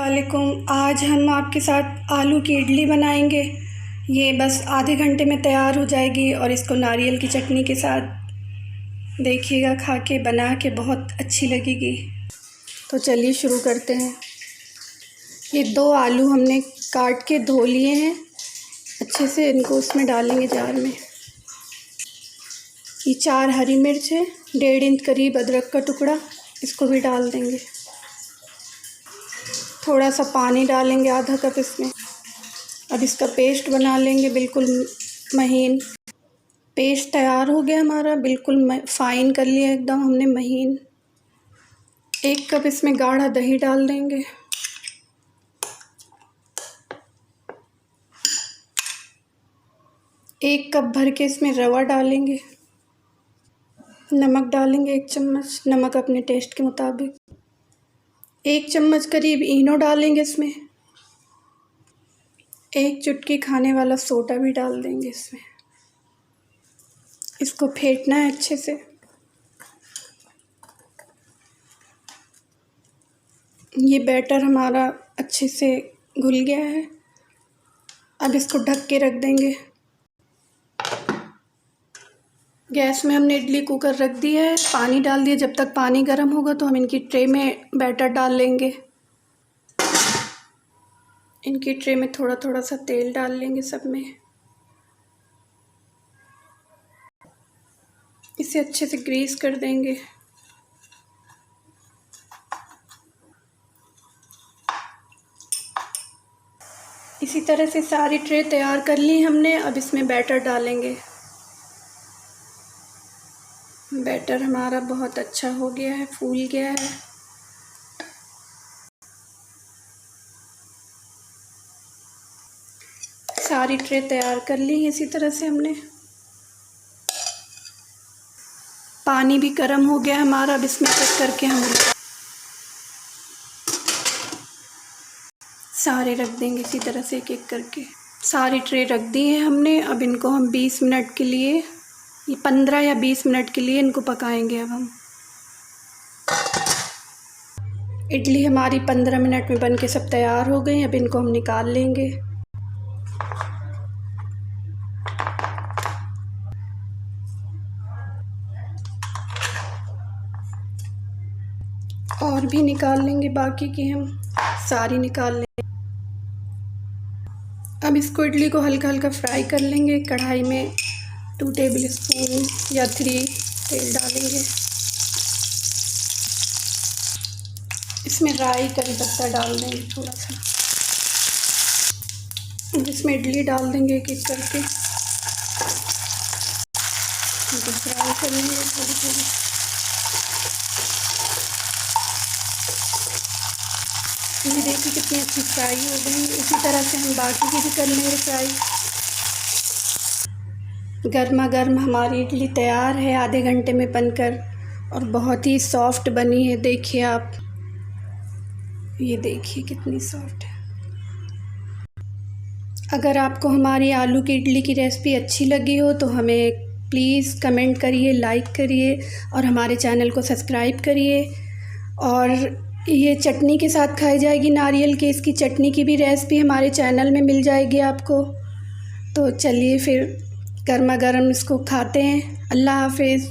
अस्सलामुअलैकुम। आज हम आपके साथ आलू की इडली बनाएंगे। ये बस आधे घंटे में तैयार हो जाएगी और इसको नारियल की चटनी के साथ देखिएगा, खा के बना के बहुत अच्छी लगेगी। तो चलिए शुरू करते हैं। ये 2 आलू हमने काट के धो लिए हैं अच्छे से, इनको उसमें डालेंगे जार में। ये 4 हरी मिर्च है, 1.5 इंच करीब अदरक का टुकड़ा, इसको भी डाल देंगे। थोड़ा सा पानी डालेंगे, आधा कप इसमें। अब इसका पेस्ट बना लेंगे, बिल्कुल महीन। पेस्ट तैयार हो गया हमारा, बिल्कुल फ़ाइन कर लिया एकदम हमने महीन। 1 कप इसमें गाढ़ा दही डाल देंगे। एक कप भर के इसमें रवा डालेंगे। नमक डालेंगे 1 चम्मच, नमक अपने टेस्ट के मुताबिक। 1 चम्मच करीब इनो डालेंगे इसमें। 1 चुटकी खाने वाला सोडा भी डाल देंगे इसमें। इसको फेंटना है अच्छे से। ये बैटर हमारा अच्छे से घुल गया है। अब इसको ढक के रख देंगे। गैस में हमने इडली कुकर रख दिया है, पानी डाल दिया। जब तक पानी गर्म होगा तो हम इनकी ट्रे में बैटर डाल लेंगे। इनकी ट्रे में थोड़ा थोड़ा सा तेल डाल लेंगे सब में। इसे अच्छे से ग्रीस कर देंगे। इसी तरह से सारी ट्रे तैयार कर ली हमने। अब इसमें बैटर डालेंगे। बैटर हमारा बहुत अच्छा हो गया है, फूल गया है। सारी ट्रे तैयार कर ली है इसी तरह से हमने। पानी भी गर्म हो गया हमारा। अब इसमें चेक करके हम सारे रख देंगे इसी तरह से, एक एक करके। सारी ट्रे रख दी है हमने। अब इनको हम 20 मिनट के लिए, 15 या 20 मिनट के लिए इनको पकाएंगे। अब हम इडली हमारी 15 मिनट में बन के सब तैयार हो गई। अब इनको हम निकाल लेंगे। और भी निकाल लेंगे, बाकी की हम सारी निकाल लेंगे। अब इसको इडली को हल्का हल्का फ्राई कर लेंगे। कढ़ाई में 2 टेबल स्पून या 3 तेल डालेंगे। इसमें राई करी पत्ता डाल देंगे थोड़ा सा। इसमें इडली डाल देंगे एक एक करके। इनको फ्राई कर लेंगे थोड़ी थोड़ी। ये देखिए कितनी अच्छी फ्राई हो गई। इसी तरह से हम बाकी की भी कर लेंगे फ्राई। गर्मा गर्म हमारी इडली तैयार है, आधे घंटे में बनकर, और बहुत ही सॉफ्ट बनी है। देखिए आप, ये देखिए कितनी सॉफ्ट है। अगर आपको हमारी आलू की इडली की रेसिपी अच्छी लगी हो तो हमें प्लीज़ कमेंट करिए, लाइक करिए और हमारे चैनल को सब्सक्राइब करिए। और ये चटनी के साथ खाई जाएगी, नारियल की। इसकी चटनी की भी रेसिपी हमारे चैनल में मिल जाएगी आपको। तो चलिए फिर गर्मा गर्म इसको खाते हैं। अल्लाह हाफिज़।